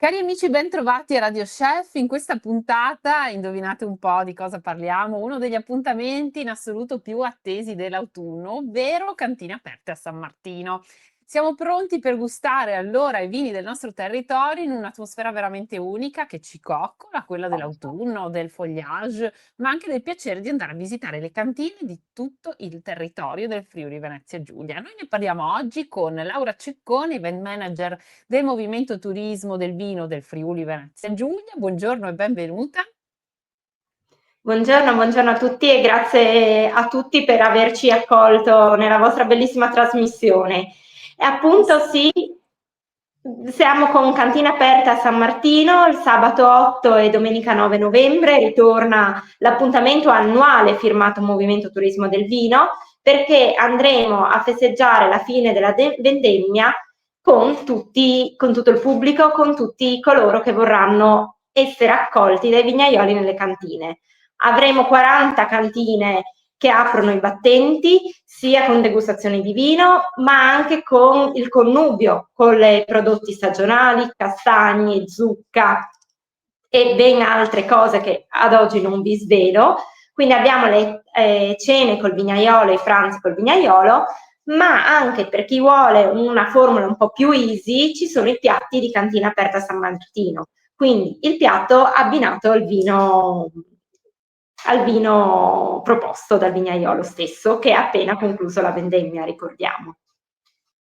Cari amici, bentrovati a Radio Chef. In questa puntata, indovinate un po' di cosa parliamo, uno degli appuntamenti in assoluto più attesi dell'autunno, ovvero cantine aperte a San Martino. Siamo pronti per gustare allora i vini del nostro territorio in un'atmosfera veramente unica che ci coccola, quella dell'autunno, del foliage, ma anche del piacere di andare a visitare le cantine di tutto il territorio del Friuli Venezia Giulia. Noi ne parliamo oggi con Laura Ceccone, event manager del Movimento Turismo del Vino del Friuli Venezia Giulia. Buongiorno e benvenuta. Buongiorno a tutti e grazie a tutti per averci accolto nella vostra bellissima trasmissione. E appunto sì, siamo con cantina aperta a San Martino, il sabato 8 e domenica 9 novembre ritorna l'appuntamento annuale firmato Movimento Turismo del Vino, perché andremo a festeggiare la fine della vendemmia con tutto il pubblico, con tutti coloro che vorranno essere accolti dai vignaioli nelle cantine. Avremo 40 cantine che aprono i battenti sia con degustazioni di vino ma anche con il connubio con i prodotti stagionali, castagne, zucca e ben altre cose che ad oggi non vi svelo. Quindi abbiamo le cene col vignaiolo e i pranzi col vignaiolo, ma anche per chi vuole una formula un po' più easy ci sono i piatti di cantina aperta a San Martino, quindi il piatto abbinato al vino proposto dal vignaiolo stesso, che ha appena concluso la vendemmia, ricordiamo.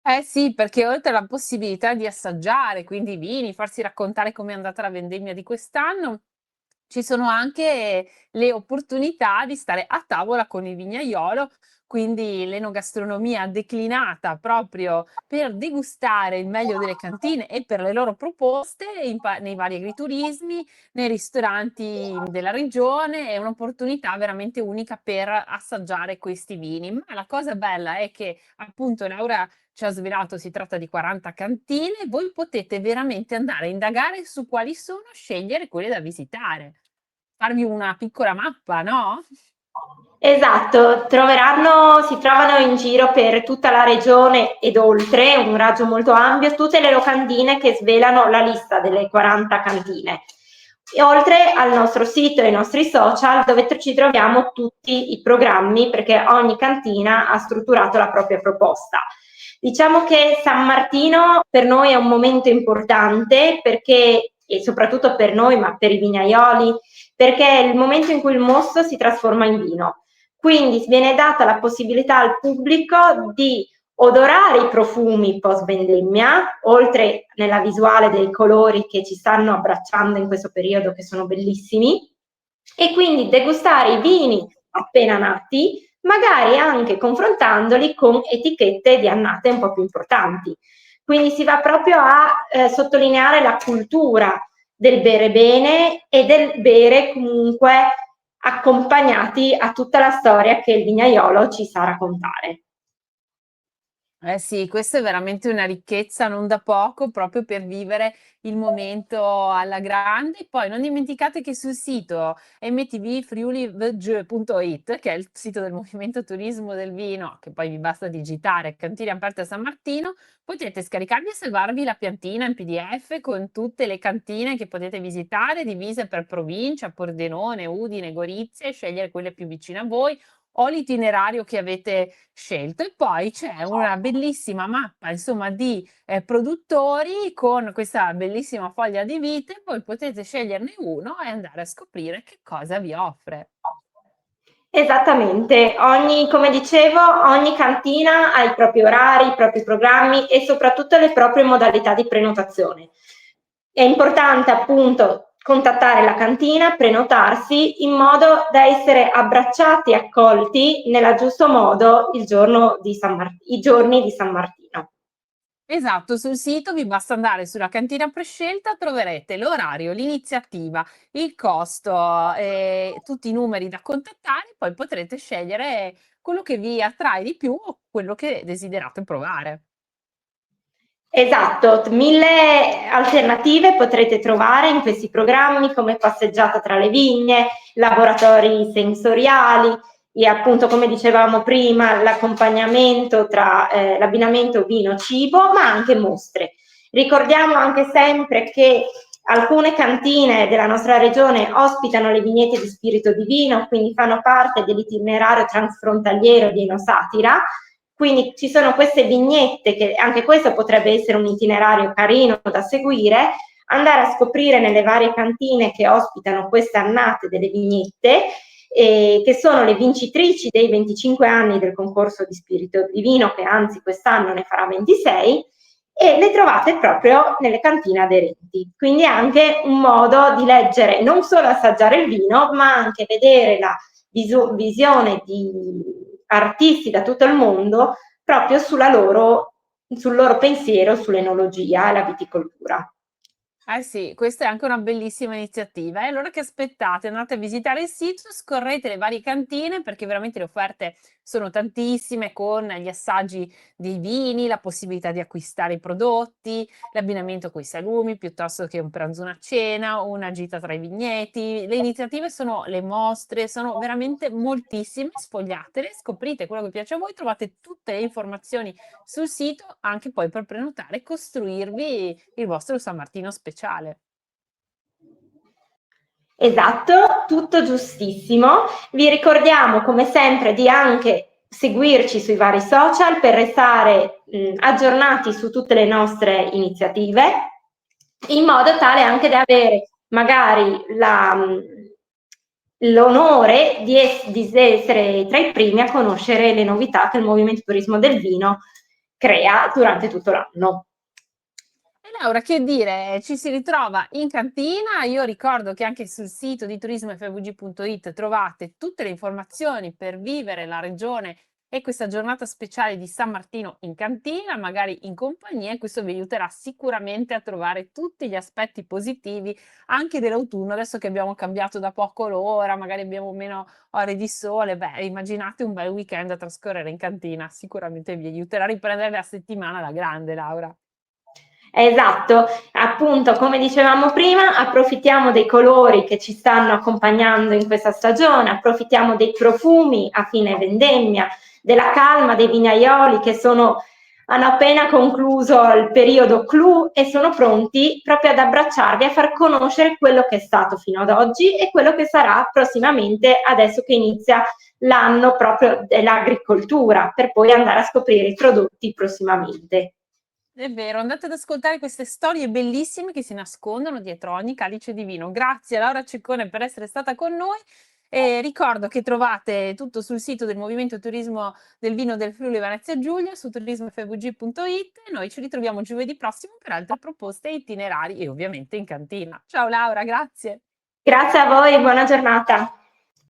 Eh sì, perché oltre alla possibilità di assaggiare quindi i vini, farsi raccontare com'è andata la vendemmia di quest'anno, ci sono anche le opportunità di stare a tavola con il vignaiolo, quindi l'enogastronomia declinata proprio per degustare il meglio delle cantine e per le loro proposte nei vari agriturismi, nei ristoranti della regione. È un'opportunità veramente unica per assaggiare questi vini. Ma la cosa bella è che appunto Laura ci ha svelato, si tratta di 40 cantine, voi potete veramente andare a indagare su quali sono, scegliere quelle da visitare. Farvi una piccola mappa, no? Esatto, si trovano in giro per tutta la regione ed oltre, un raggio molto ampio, tutte le locandine che svelano la lista delle 40 cantine. E oltre al nostro sito e ai nostri social dove ci troviamo tutti i programmi perché ogni cantina ha strutturato la propria proposta. Diciamo che San Martino per noi è un momento importante perché, e soprattutto per noi, ma per i vignaioli, perché è il momento in cui il mosto si trasforma in vino. Quindi viene data la possibilità al pubblico di odorare i profumi post vendemmia, oltre nella visuale dei colori che ci stanno abbracciando in questo periodo che sono bellissimi, e quindi degustare i vini appena nati, magari anche confrontandoli con etichette di annate un po' più importanti. Quindi si va proprio a sottolineare la cultura del bere bene e del bere comunque accompagnati a tutta la storia che il vignaiolo ci sa raccontare. Eh sì, questa è veramente una ricchezza non da poco, proprio per vivere il momento alla grande. E poi non dimenticate che sul sito mtvfriulivg.it, che è il sito del Movimento Turismo del Vino, che poi vi basta digitare Cantine Aperte a San Martino, potete scaricarvi e salvarvi la piantina in PDF con tutte le cantine che potete visitare, divise per provincia, Pordenone, Udine, Gorizia, e scegliere quelle più vicine a voi o l'itinerario che avete scelto. E poi c'è una bellissima mappa, insomma, di produttori con questa bellissima foglia di vite, voi potete sceglierne uno e andare a scoprire che cosa vi offre. Esattamente, come dicevo, ogni cantina ha i propri orari, i propri programmi e soprattutto le proprie modalità di prenotazione. È importante appunto contattare la cantina, prenotarsi in modo da essere abbracciati e accolti nella giusto modo i giorni di San Martino. Esatto, sul sito vi basta andare sulla cantina prescelta, troverete l'orario, l'iniziativa, il costo, tutti i numeri da contattare, poi potrete scegliere quello che vi attrae di più o quello che desiderate provare. Esatto, 1000 alternative potrete trovare in questi programmi come passeggiata tra le vigne, laboratori sensoriali e appunto come dicevamo prima l'accompagnamento tra l'abbinamento vino-cibo ma anche mostre. Ricordiamo anche sempre che Alcune cantine della nostra regione ospitano le vignette di Spirito Divino, quindi fanno parte dell'itinerario transfrontaliero di Enosatira. Quindi ci sono queste vignette, che anche questo potrebbe essere un itinerario carino da seguire, andare a scoprire nelle varie cantine che ospitano queste annate delle vignette, che sono le vincitrici dei 25 anni del concorso di Spirito Divino, che anzi quest'anno ne farà 26, e le trovate proprio nelle cantine aderenti. Quindi è anche un modo di leggere, non solo assaggiare il vino, ma anche vedere la visione di artisti da tutto il mondo proprio sul loro pensiero sull'enologia e la viticoltura. Eh sì, questa è anche una bellissima iniziativa. E allora che aspettate? Andate a visitare il sito, scorrete le varie cantine perché veramente le offerte sono tantissime con gli assaggi dei vini, la possibilità di acquistare i prodotti, l'abbinamento coi salumi piuttosto che un pranzo, una cena, una gita tra i vigneti. Le iniziative sono le mostre, sono veramente moltissime. Sfogliatele, scoprite quello che piace a voi, trovate tutte le informazioni sul sito anche poi per prenotare e costruirvi il vostro San Martino speciale. Esatto, tutto giustissimo. Vi ricordiamo come sempre di anche seguirci sui vari social per restare aggiornati su tutte le nostre iniziative, in modo tale anche da avere magari l'onore di essere tra i primi a conoscere le novità che il Movimento Turismo del Vino crea durante tutto l'anno. E Laura, che dire, ci si ritrova in cantina. Io ricordo che anche sul sito di turismofvg.it trovate tutte le informazioni per vivere la regione e questa giornata speciale di San Martino in cantina, magari in compagnia, e questo vi aiuterà sicuramente a trovare tutti gli aspetti positivi anche dell'autunno, adesso che abbiamo cambiato da poco l'ora, magari abbiamo meno ore di sole. Beh, immaginate un bel weekend da trascorrere in cantina, sicuramente vi aiuterà a riprendere la settimana alla grande, Laura. Esatto, appunto, come dicevamo prima, approfittiamo dei colori che ci stanno accompagnando in questa stagione, approfittiamo dei profumi a fine vendemmia, della calma dei vignaioli che hanno appena concluso il periodo clou e sono pronti proprio ad abbracciarvi, a far conoscere quello che è stato fino ad oggi e quello che sarà prossimamente, adesso che inizia l'anno proprio dell'agricoltura, per poi andare a scoprire i prodotti prossimamente. È vero, andate ad ascoltare queste storie bellissime che si nascondono dietro ogni calice di vino. Grazie Laura Ceccone per essere stata con noi e ricordo che trovate tutto sul sito del Movimento Turismo del Vino del Friuli Venezia Giulia su turismofvg.it e noi ci ritroviamo giovedì prossimo per altre proposte e itinerari e ovviamente in cantina. Ciao Laura, grazie. Grazie a voi, buona giornata.